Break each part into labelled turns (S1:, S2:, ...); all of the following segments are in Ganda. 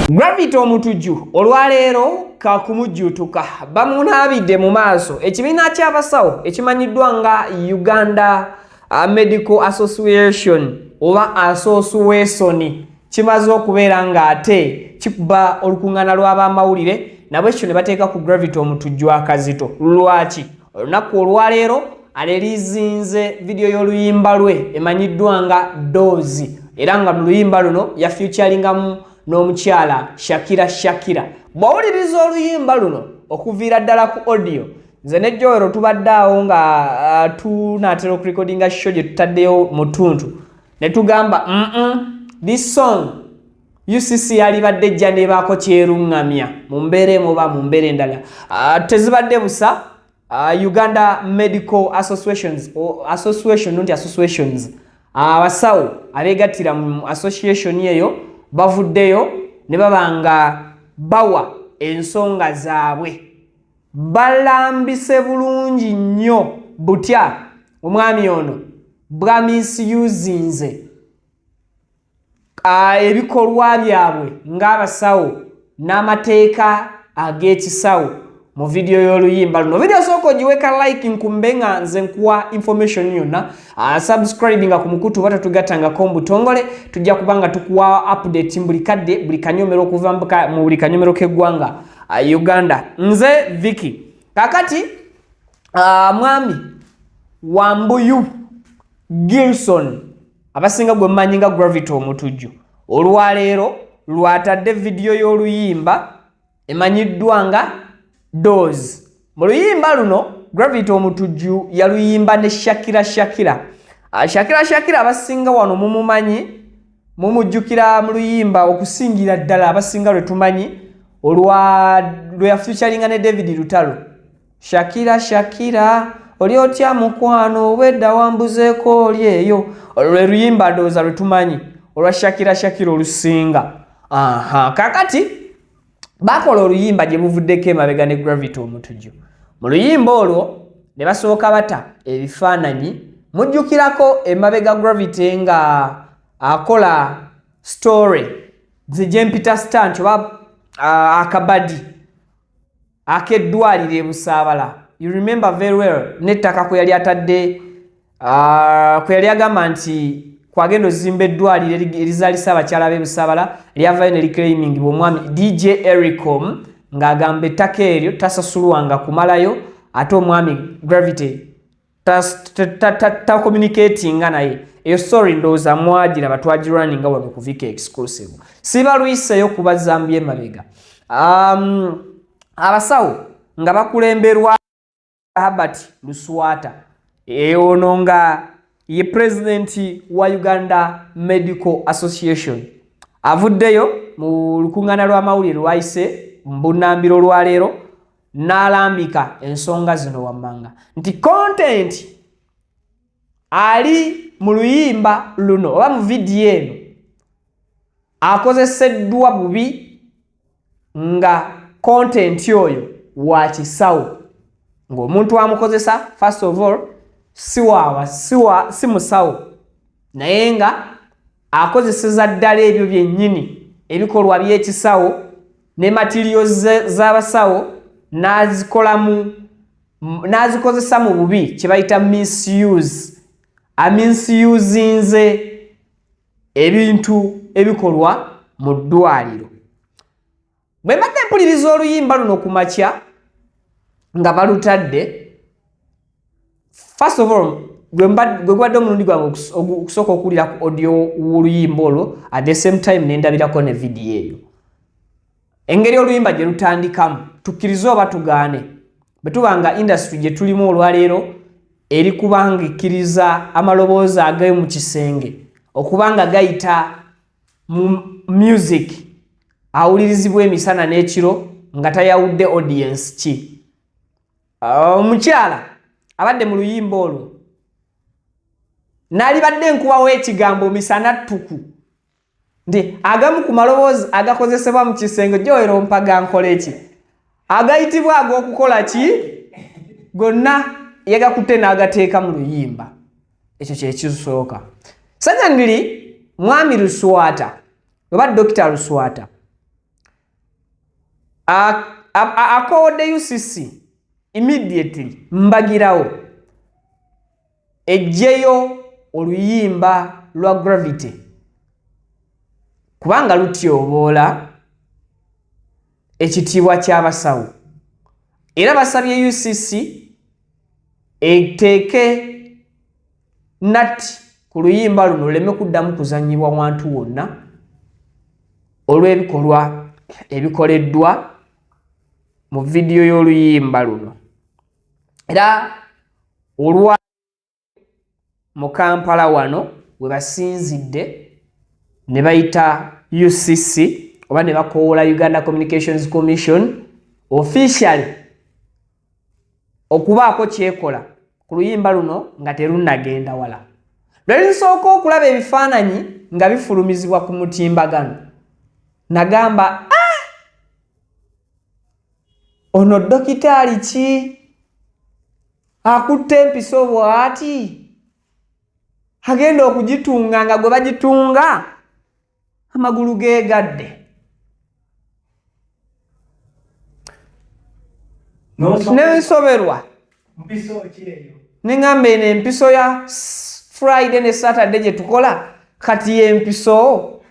S1: Gravity omutujju olwaleero kakumujjutuka bamunaabidde mu maaso ekibiina ky'abasawo ekimanyiddwa nga Uganda Medical Association oba Association kimaze okubeera ng'ate kikuba olukuŋŋaana lw'abamawulire nabwe ekyo ne bateeka ku Gravity omutujju akazito. Lwaki? Olunaku olwaleero alerizinze vidiyo y'oluyimba lwe emanyiddwa nga Doozi era nga mu luyimba luno ya featuringamu n'omukyala Shakira. Bw'owuliriza oluyimba luno okuviira ddala ku audio nze ne Joero tubadde awo nga tunaatera okurekodinga show gye tutaddeyo mu tuntu ne tugamba this song UCC yalibadde ejja nebaako kyeruŋŋamya mu mbeera emu oba mu mbeera endala tezibadde busa. Uganda Medical Associations abasawo abeegattira mu association eyo bavuddeyo ne babanga bawa ensonga zaabwe balambise bulungi nnyo butya omwami ono bwa misuzinze ebikolwa byabwe ng'abasawo n'amateeka ag'ekisawo mu video y'oluyimba luno. Video soko giweka like nkumbe nga nze nkuwa information yonna subscribinga ku mukutu bata tugatangako mbutongole tujja kubanga tukuwa update buli kadde buli kanyomero okuva mu buli kanyomero k'eggwanga Uganda. Nze Vicky kakati mwami Wambuyu Gilson abasinga gwe mmanyi nga Gravity omutujju olwaleero lwatadde video y'oluyimba emanyiddwa nga Doozi. Mu luyimba luno Gravity omutujju yaluyimba ne Shakira. Shakira abasinga wano mumumanyi mumujjukira mu luyimba okusingira ddala abasinga lwe tumanyi lwe yafeaturinga ne David Lutalo. Shakira oli otya mukwano obwedda wambuzeeko oli eyo olwe luyimba Doozi lwe tumanyi olwa Shakira olusinga. Kakati bakola oluyimba gye buvuddeko emabega ne Gravity omutujju. Mu luyimba olwo ne basooka bata ebifaananyi mujjukirako emabega Gravity nga akola story zijempita stunt oba akabadi akeddwaliro e Busaabala. You remember very well nettaka kwe yali atadde kwe yali agamba nti kwagenda ozimba eddwaliro erizaalisa abakyala b'e Busaabala lyavayo ne reclaiming bw'omwami DJ Ericom ng'agamba ettaka eryo tasasulwanga kumalayo ate omwami Gravity ta communicatinga naye. Eyo story ndowooza mwagira batwagirwaninga wano ku Vika Exclusive. Sibalwiseyo kuba Zambia emabega. Abasawo nga bakulemberwa Herbert Luswata ono nga ye president wa Uganda Medical Association avuddeyo mu lukuŋŋaana lw'amawulire lwayise mbunambiro lwaleero n'alambika ensonga zino wammanga nti content ali mu luyimba luno oba mu vidiyo eno akozeseddwa bubi nga content oyo wa kisawo ng'omuntu amukozesa first of all si musawo naye nga akozeseza ddala ebyo byennyini ebikolwa by'ekisawo ne materials z'abasawo n'azikozesa mu bubi kye bayita misuse. Amisuzinze ebintu ebikolwa mu ddwaliro. Bwe mbadde mpuliriza oluyimba luno ku makya nga balutadde first of all gwe gwadde omulundi gwange okusooka okuwulira ku audio w'oluyimba olwo at the same time nendabirako ne vidiyo eyo. Engeri oluyimba gye lutandikamu tukkirize oba tugaane bwe tuba nga industry gye tulimu olwaleero eri kubanga ekkiriza amaloboozi ag'omu kisenge okuba nga gayita mu music awulirizibwa emisana n'ekiro nga tayawudde audience ki. Omukyala abadde mu luyimba olwo n'alibadde nkubawo ekigambo misana ttuku nti agamu ku maloboozi agakozesebwa mu kisenge Joero mpaga nkola eki agayitibwa ag'okukola ki gonna yagakutte n'agateeka mu luyimba. Ekyo kyekisooka. Sanyangiri mwami Luswata oba Dr. Luswata akode UCC immediately mbagirawo ejjeyo oluyimba lwa Gravity kubanga lutyoboola ekitiibwa ky'abasawo era basabye UCC eteeke nati ku luyimba luno luleme kuddamu kuzannyibwa wantu wonna olw'ebikolwa ebikoleddwa mu vidiyo y'oluyimba luno. Era olwa mu Kampala wano we basinzidde ne bayita UCC oba ne bakoola Uganda Communications Commission officially okubaako kyekola ku luyimba luno nga terunnagenda wala. Lwe nsooka okulaba ebifaananyi nga bifulumizibwa ku mutimbagano nagamba ono dokitaali ki akutte empiso bw'ati agenda okugitunga nga gwe bagitunga amagulu geegadde. Nensoberwa neŋŋamba eno empiso ya Friday ne Saturday gye tukola kati empiso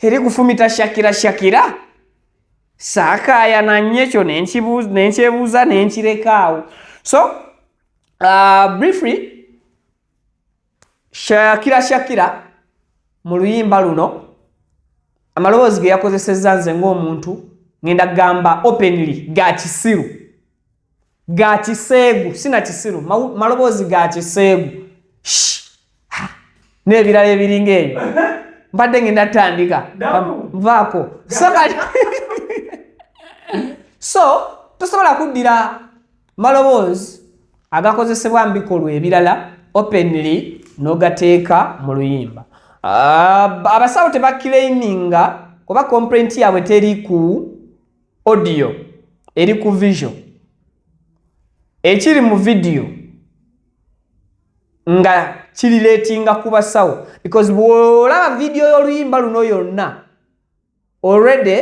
S1: eri kufumita Shakira saakaayana nnyo ekyo nenkyebuuza nenkireka. So briefly Shakira mu luyimba luno amaloboozi ge yakozesezza nze ng'omuntu ngenda kugamba openly ga kisiru ga kiseegu sina kisiru maloboozi ga kiseegu n'ebirala ebiringa ebyo mbadde ngenda tandika nvaako so tosobola kuddira maloboozi agakozesebwa mu bikolwa ebirala openly n'ogateeka mu luyimba. Abasawo tebakilaiminga kuba complaint yaabwe teri ku audio eri ku visual ekiri mu video nga kirileetinga ku basawo because bw'olaba video y'oluyimba luno yonna already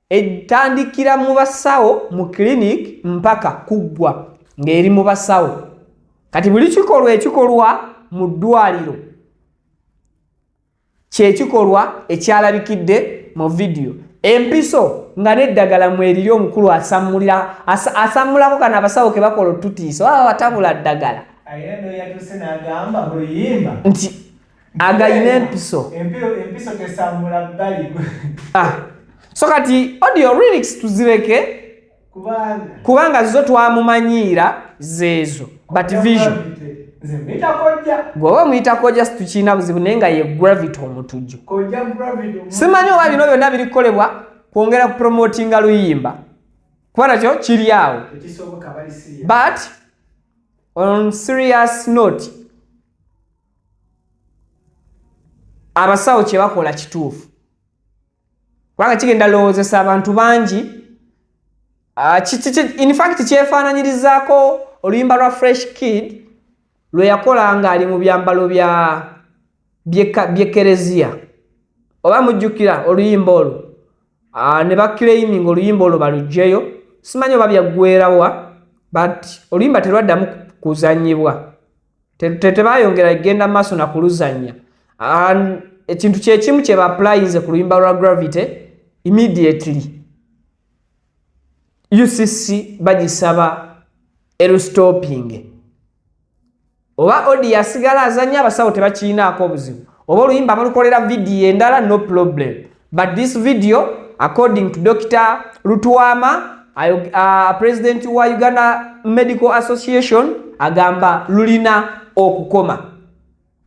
S1: etandikira mu basawo mu clinic mpaka kuggwa ng'eri mu basawo. Kati buli kikolwa ekikolwa mu ddwaliro kyekikolwa ekyalabikidde mu video. Empiso nga n'eddagala mweriri omukulu asamulako kana abasawo ke bakola otutiisa oba batabula ddagala nti agayina empiso. So kati audio lyrics tuzireke kubanga zo twamumanyiira zeezo but vision gwoba muyita kojja situkiina buzibu naye nga ye Gravity omutujju. Simanyi oba bino byonna birikukolebwa kwongera ku promotinga luyimba kuba nakyo kiri awo but on serious note abasawo kye bakola kituufu kubanga kigenda lowoozesa abantu bangi. In fact kyefaananyirizaako oluyimba lwa Fresh Kid lwe yakola nga ali mu byambalo by'ekereziya oba mujjukira oluyimba olwo ne baclaiming oluyimba olwo balugjeyo. Simanyi oba byaggwerawa but oluyimba terwaddamu kuzannyibwa tebayongera egenda maaso na kuluzannya. Ekintu kyekimu kye baapplyinze ku luyimba lwa Gravity immediately UCC bagisaba stopping oba odi yasigala azanya abasawo tebakiinaako obuzibu oba oluyimba balukolera video endala no problem but this video according to Dr. Lutwama president wa Uganda Medical Association agamba lulina okukoma.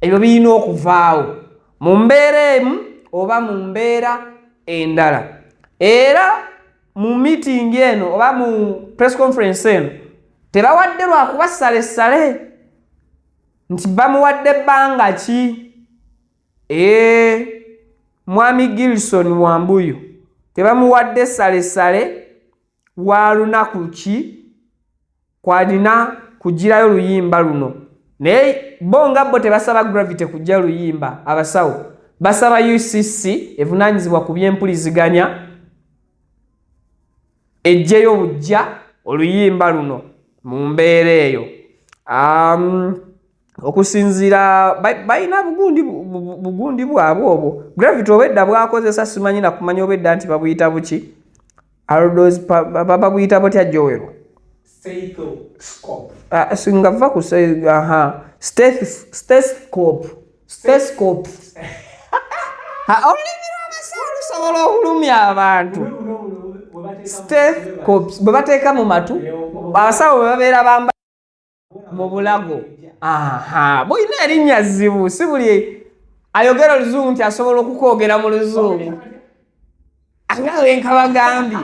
S1: Ebyo birina okuvaawo mu mbeera emu oba mu mbeera endala. Era mu meeting eno oba mu press conference eno tebawadde lwakuba sale nti bamuwadde bbanga ki. Mwami Gilson Wambuyu tebamuwadde sale wa lunaku ki kwalina kugirayo luyimba luno naye bonga bo tebasaba Gravity kujja luyimba. Abasawo basaba UCC evunaanyizibwa ku by'empuliziganya ejjeyo bujja oluyimba luno mu mbeera eyo. Okusinziira balina bugundi bwabwe obwo. Gravity obwedda bwakozesa simanyi na kumanya obwedda nti babuyita buki. Aldos babuyita butya Joel?
S2: Stethoscope.
S1: Singa va ku stethoscope. Olulimi lw'abasawo lusobola okulumya abantu. Stethoscopes bwe bateeka mu matu abasawo bwe babeera bamba mu bulago. Bulina erinnya zzibu, si buli ayogera oluzungu nti asobola okukwogera mu luzungu nga wenkabagambye.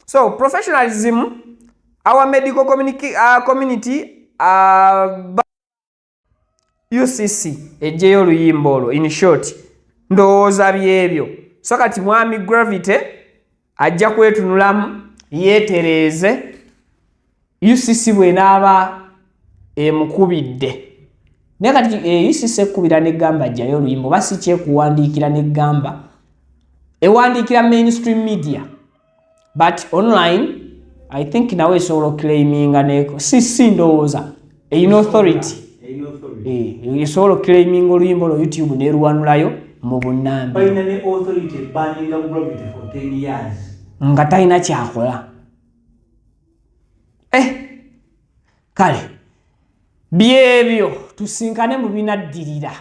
S1: So professionalism, our medical community UCC ejjeyo oluyimba olwo. In short, ndowooza byebyo. So kati mwami Gravity ajja kwetunulamu yeetereeze UCC bw'enaaba emukubidde. Naye kati UCC ekkubira n'eggamba ajjayo oluyimba oba si kyekuwandiikira n'eggamba ewandiikira mainstream media but online I think nawe esobola okclaiminga neko si ndowooza eyina authority esobola okclaiminga oluyimba olwo YouTube n'eruwanulayo mu bunnambi nga talina kyakola. Kale byebyo tusinkane mu binaddirira